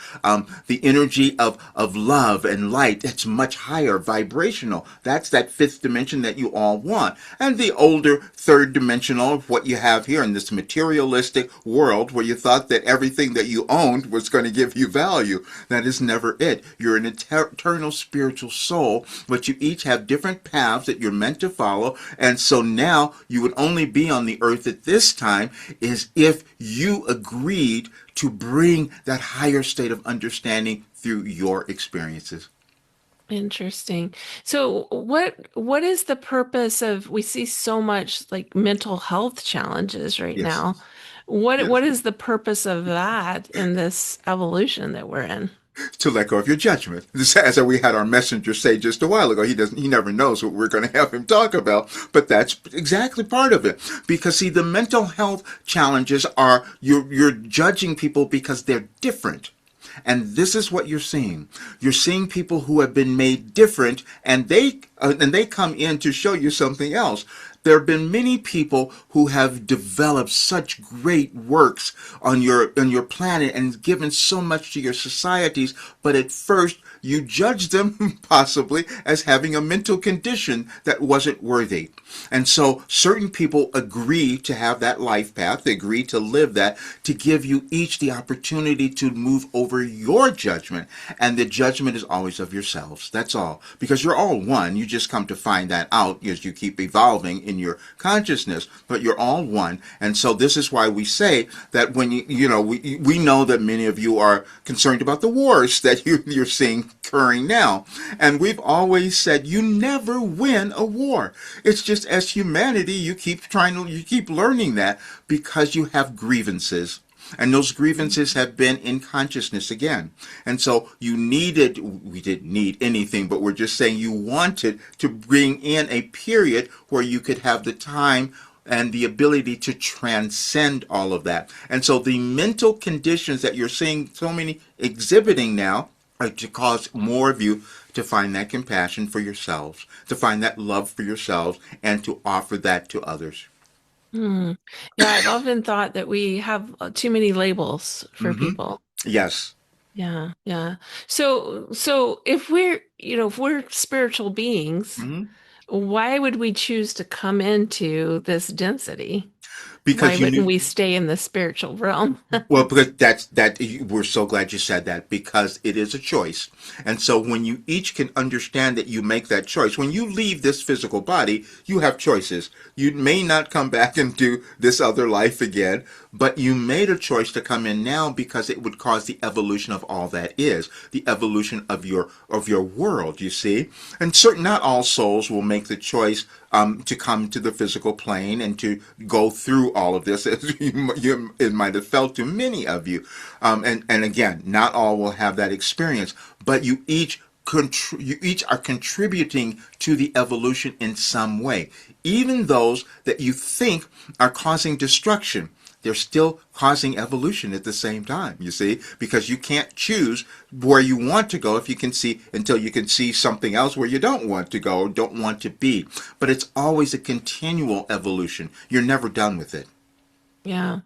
The energy of love and light, that's much higher vibrational. That's that fifth dimension that you all want. And the older third dimensional of what you have here in this materialistic world where you thought that everything that you owned was going to give you value. That is never it. You're an eternal spiritual soul, but you each have different paths that you're meant to follow. And so now you would only be on the earth at this time is if you agreed to bring that higher state of understanding through your experiences. interesting. So what is the purpose of we see so much like mental health challenges right Yes. now? What Yes. is the purpose of that in this evolution that we're in? To let go of your judgment. As we had our messenger say just a while ago, he never knows what we're going to have him talk about, but that's exactly part of it. Because see, the mental health challenges are you're judging people because they're different. And this is what you're seeing. You're seeing people who have been made different, and they come in to show you something else. there have been many people who have developed such great works on your planet and given so much to your societies, but at first you judge them possibly as having a mental condition that wasn't worthy. And so certain people agree to have that life path, they agree to live that, to give you each the opportunity to move over your judgment. And the judgment is always of yourselves. That's all. Because you're all one. You just come to find that out as you keep evolving in your consciousness, but you're all one. And so this is why we say that when we know that many of you are concerned about the wars that you're seeing occurring now. And we've always said you never win a war. It's just as humanity, you keep learning that because you have grievances. And those grievances have been in consciousness again. And so we didn't need anything, but we're just saying you wanted to bring in a period where you could have the time and the ability to transcend all of that. And so the mental conditions that you're seeing so many exhibiting now are to cause more of you to find that compassion for yourselves, to find that love for yourselves, and to offer that to others. Hmm. Yeah, I've often thought that we have too many labels for Hmm. people. Yes. Yeah, yeah. So if we're spiritual beings, Hmm. why would we choose to come into this density? Why Because you wouldn't knew. we stay in the spiritual realm? Well, because we're so glad you said that because it is a choice. And so when you each can understand that you make that choice, when you leave this physical body, you have choices. You may not come back and do this other life again, but you made a choice to come in now because it would cause the evolution of all that is, the evolution of your world, you see? And certain not all souls will make the choice to come to the physical plane and to go through all of this, as it might have felt to many of you. And again, not all will have that experience, but you each are contributing to the evolution in some way. Even those that you think are causing destruction, they're still causing evolution at the same time, you see, because you can't choose where you want to go if you can see until you can see something else where you don't want to go or don't want to be. But it's always a continual evolution. You're never done with it. Yeah.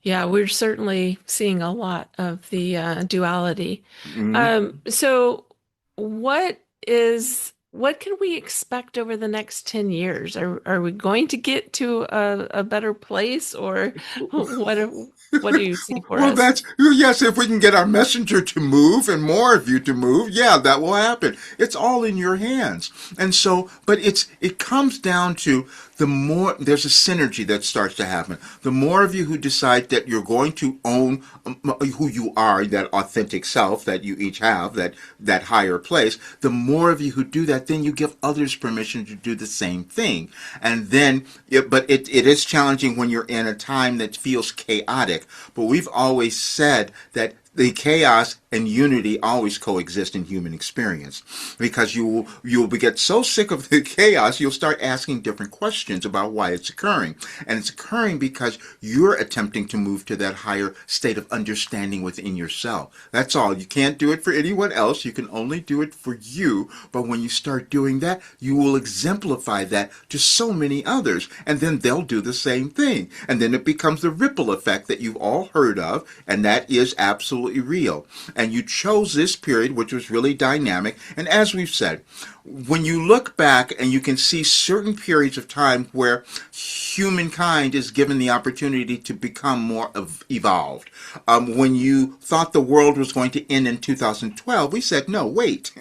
Yeah, we're certainly seeing a lot of the duality. Hmm. So what can we expect over the next 10 years? Are we going to get to a better place, or what do you see for Well, us? that's yes. If we can get our messenger to move and more of you to move, yeah, that will happen. It's all in your hands, and so, but it comes down to the more there's a synergy that starts to happen. The more of you who decide that you're going to own who you are, that authentic self that you each have, that higher place. The more of you who do that, then you give others permission to do the same thing, and then, but it is challenging when you're in a time that feels chaotic. But we've always said that the chaos and unity always coexist in human experience because you'll get so sick of the chaos you'll start asking different questions about why it's occurring, and it's occurring because you're attempting to move to that higher state of understanding within yourself. That's all. You can't do it for anyone else. You can only do it for you. But when you start doing that, you will exemplify that to so many others, and then they'll do the same thing, and then it becomes the ripple effect that you've all heard of, and that is absolutely real. And you chose this period, which was really dynamic. And as we've said, when you look back and you can see certain periods of time where humankind is given the opportunity to become more evolved. When you thought the world was going to end in 2012, we said, no, wait,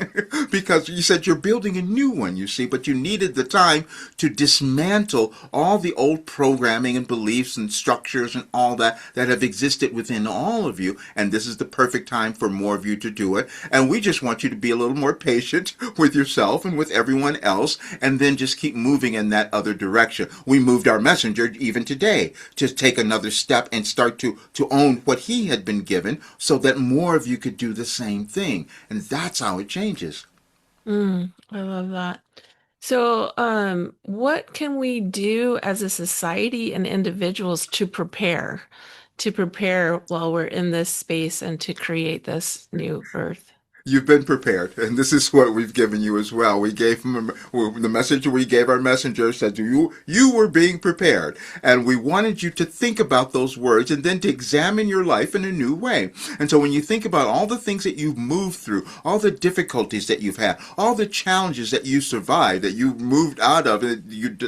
because you said you're building a new one, you see, but you needed the time to dismantle all the old programming and beliefs and structures and all that have existed within all of you. And this is the perfect time for more of you to do it. And we just want you to be a little more patient with yourself and with everyone else, and then just keep moving in that other direction. We moved our messenger even today to take another step and start to own what he had been given so that more of you could do the same thing. And that's how it changes. I love that. So, what can we do as a society and individuals to prepare while we're in this space and to create this new earth? You've been prepared, and this is what we've given you as well. We gave him the message we gave our messenger said you were being prepared, and we wanted you to think about those words and then to examine your life in a new way. And so when you think about all the things that you've moved through, all the difficulties that you've had, all the challenges that you survived, that you moved out of,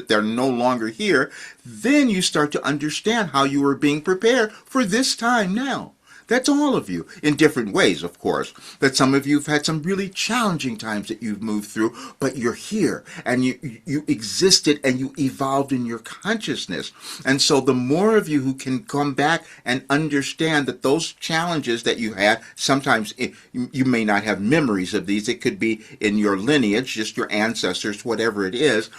they're no longer here, then you start to understand how you were being prepared for this time now. That's all of you, in different ways, of course. That some of you have had some really challenging times that you've moved through, but you're here, and you existed, and you evolved in your consciousness. And so the more of you who can come back and understand that those challenges that you had, sometimes you may not have memories of these. It could be in your lineage, just your ancestors, whatever it is,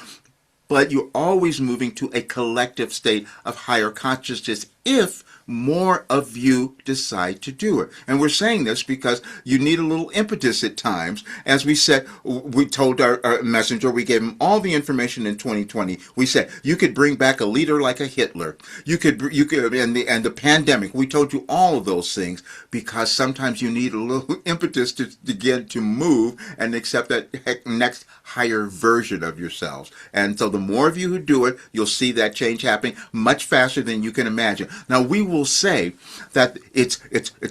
but you're always moving to a collective state of higher consciousness if more of you decide to do it. And we're saying this because you need a little impetus at times. As we said, we told our messenger, we gave him all the information in 2020. We said, you could bring back a leader like a Hitler. You could, and the pandemic, we told you all of those things because sometimes you need a little impetus to get to move and accept that next higher version of yourselves. And so the more of you who do it, you'll see that change happening much faster than you can imagine. Now, we will say that it's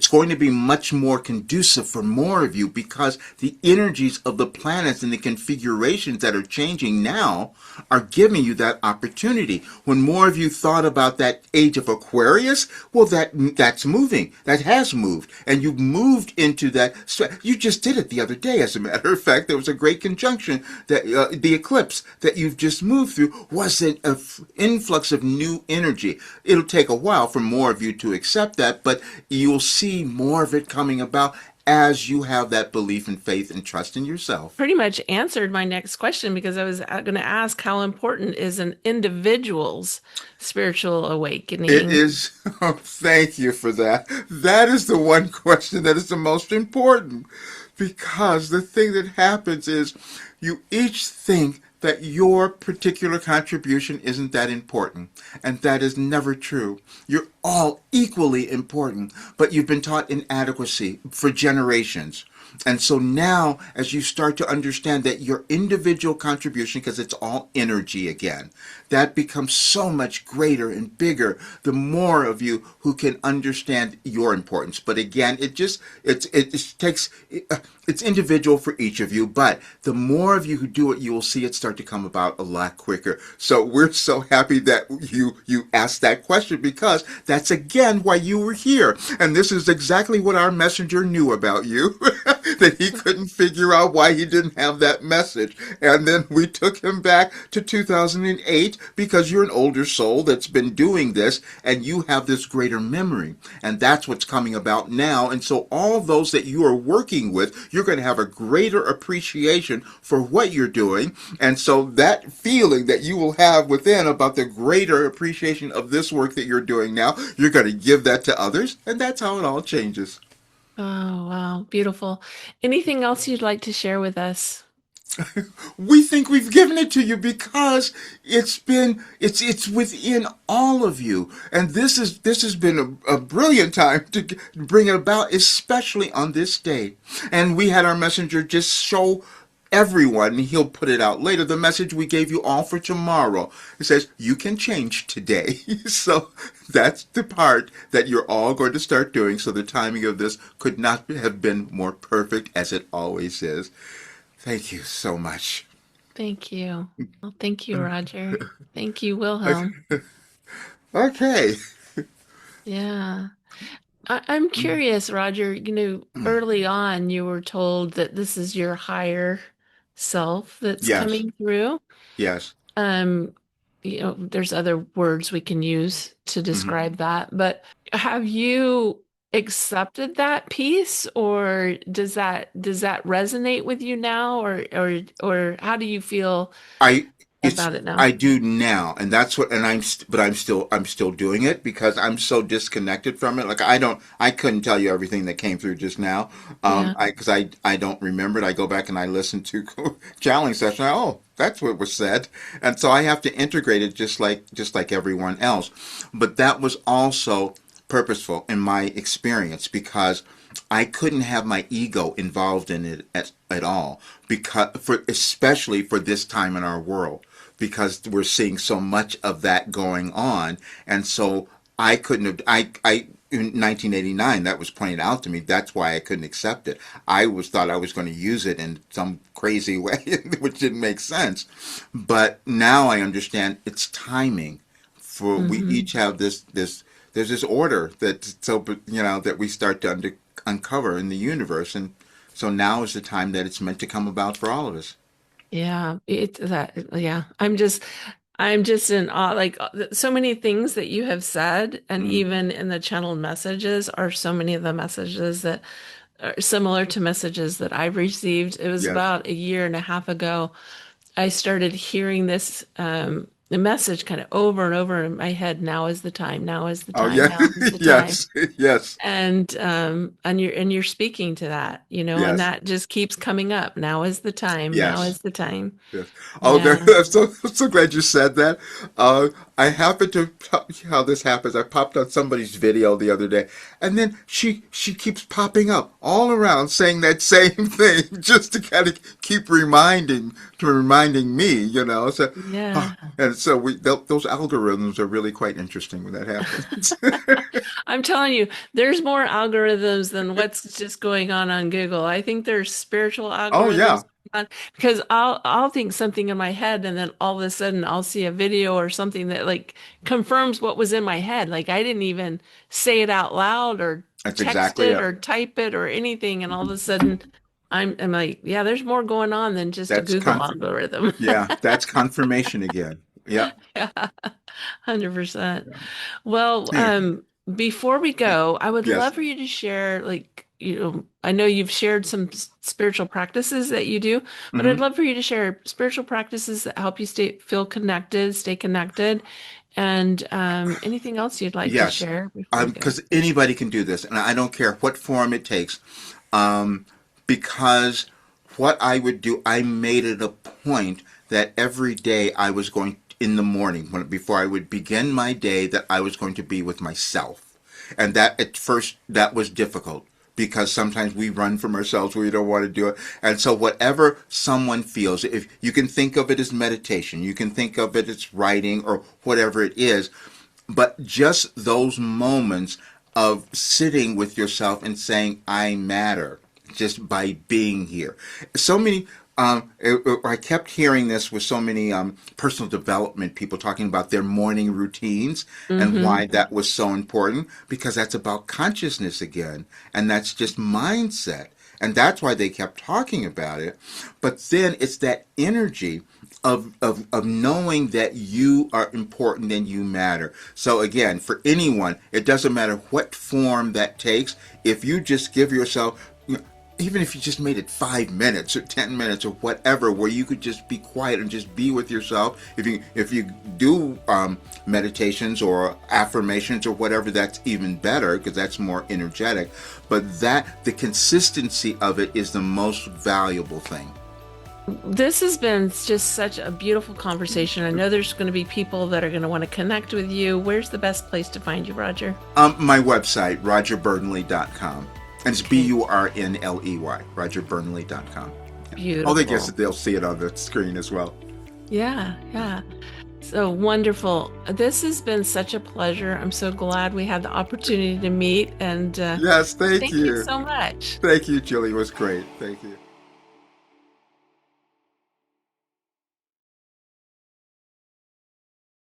going to be much more conducive for more of you because the energies of the planets and the configurations that are changing now are giving you that opportunity. When more of you thought about that age of Aquarius, well, that's moving. That has moved. And you've moved into that. You just did it the other day, as a matter of fact. There was a great conjunction that the eclipse that you've just moved through was an influx of new energy. It'll take a while for more of you to accept that, but you'll see more of it coming about as you have that belief and faith and trust in yourself. Pretty much answered my next question because I was going to ask how important is an individual's spiritual awakening? It is. Oh, thank you for that. That is the one question that is the most important because the thing that happens is you each think that your particular contribution isn't that important. And that is never true. You're all equally important, but you've been taught inadequacy for generations. And so now, as you start to understand that your individual contribution, because it's all energy again, that becomes so much greater and bigger, the more of you who can understand your importance. But again, it's individual for each of you, but the more of you who do it, you will see it start to come about a lot quicker. So we're so happy that you asked that question because that's again why you were here. And this is exactly what our messenger knew about you, that he couldn't figure out why he didn't have that message. And then we took him back to 2008 because you're an older soul that's been doing this and you have this greater memory. And that's what's coming about now. And so all those that you are working with, you're going to have a greater appreciation for what you're doing. And so that feeling that you will have within about the greater appreciation of this work that you're doing now, you're going to give that to others. And that's how it all changes. Oh, wow. Beautiful. Anything else you'd like to share with us? We think we've given it to you because it's within all of you. And this has been a brilliant time to bring it about, especially on this day. And we had our messenger just show everyone, and he'll put it out later, the message we gave you all for tomorrow. It says, you can change today. So that's the part that you're all going to start doing. So the timing of this could not have been more perfect, as it always is. Thank you so much. Thank you. Well, thank you, Roger. Thank you, Wilhelm. Okay. Yeah. I'm curious, Roger, early on you were told that this is your higher self that's Yes. coming through. Yes. Um, there's other words we can use to Hmm. describe that, but have you accepted that piece or does that resonate with you now or how do you feel I it's about it now? I do now, and that's what, and but I'm still doing it because I'm so disconnected from it. Like I couldn't tell you everything that came through just now. Yeah. I don't remember it. I go back and I listen to challenge session. Oh, that's what was said, and so I have to integrate it just like everyone else. But that was also purposeful in my experience because I couldn't have my ego involved in it at all, because especially for this time in our world, because we're seeing so much of that going on. And so I couldn't have, in 1989, that was pointed out to me. That's why I couldn't accept it. Thought I was going to use it in some crazy way, which didn't make sense. But now I understand it's timing. For we Hmm. each have there's this order that we start to uncover in the universe, and so now is the time that it's meant to come about for all of us. Yeah, yeah. I'm just in awe. Like so many things that you have said, and Mm. even in the channeled messages, are so many of the messages that are similar to messages that I've received. It was Yes. about a year and a half ago. I started hearing this the message kind of over and over in my head. Now is the time. Now is the Oh time. yeah. Now is the time. Yes. Yes. And you're speaking to that, and Yes. that just keeps coming up. Now is the time. Now is Yes. the time. Yes. Oh, Yeah. I'm so glad you said that. I happened to how this happens. I popped on somebody's video the other day, and then she keeps popping up all around saying that same thing, just to kind of keep reminding me, So, Yeah. and so those algorithms are really quite interesting when that happens. I'm telling you, there's more algorithms than what's just going on Google. I think there's spiritual Oh yeah, algorithms on, because I'll think something in my head and then all of a sudden I'll see a video or something that like confirms what was in my head. Like I didn't even say it out loud or that's text exactly it it. or type it or anything, and all of a sudden I'm like, yeah, there's more going on than just a That's Google conf algorithm. Yeah, that's confirmation again. Yeah. Yeah, 100%. Well, Yeah. before we go, I would Yes. love for you to share, like, I know you've shared some spiritual practices that you do, but I'd Hmm. love for you to share spiritual practices that help you feel connected, stay connected, and anything else you'd like to Yes. share before we go. Because anybody can do this, and I don't care what form it takes. Um, because what I would do, I made it a point that every day I was going in the morning, before I would begin my day, that I was going to be with myself. And that at first that was difficult, because sometimes we run from ourselves, we don't want to do it. And so whatever someone feels, if you can think of it as meditation, you can think of it as writing or whatever it is, but just those moments of sitting with yourself and saying, I matter, just by being here. So many, I kept hearing this with so many personal development people talking about their morning routines and Mm-hmm. why that was so important, because that's about consciousness again. And that's just mindset. And that's why they kept talking about it. But then it's that energy of knowing that you are important and you matter. So again, for anyone, it doesn't matter what form that takes. If you just give yourself, even if you just made it 5 minutes or 10 minutes or whatever, where you could just be quiet and just be with yourself. If you do meditations or affirmations or whatever, that's even better, because that's more energetic. But the consistency of it is the most valuable thing. This has been just such a beautiful conversation. I know there's going to be people that are going to want to connect with you. Where's the best place to find you, Roger? My website, rogerburnley.com. And it's Okay, Burnley, rogerburnley.com. Yeah. Oh, they guess beautiful. that they'll see it on the screen as well. Yeah, yeah. So wonderful. This has been such a pleasure. I'm so glad we had the opportunity to meet, and Yes, thank thank you you. so much. Thank you, Julie. It was great. Thank you.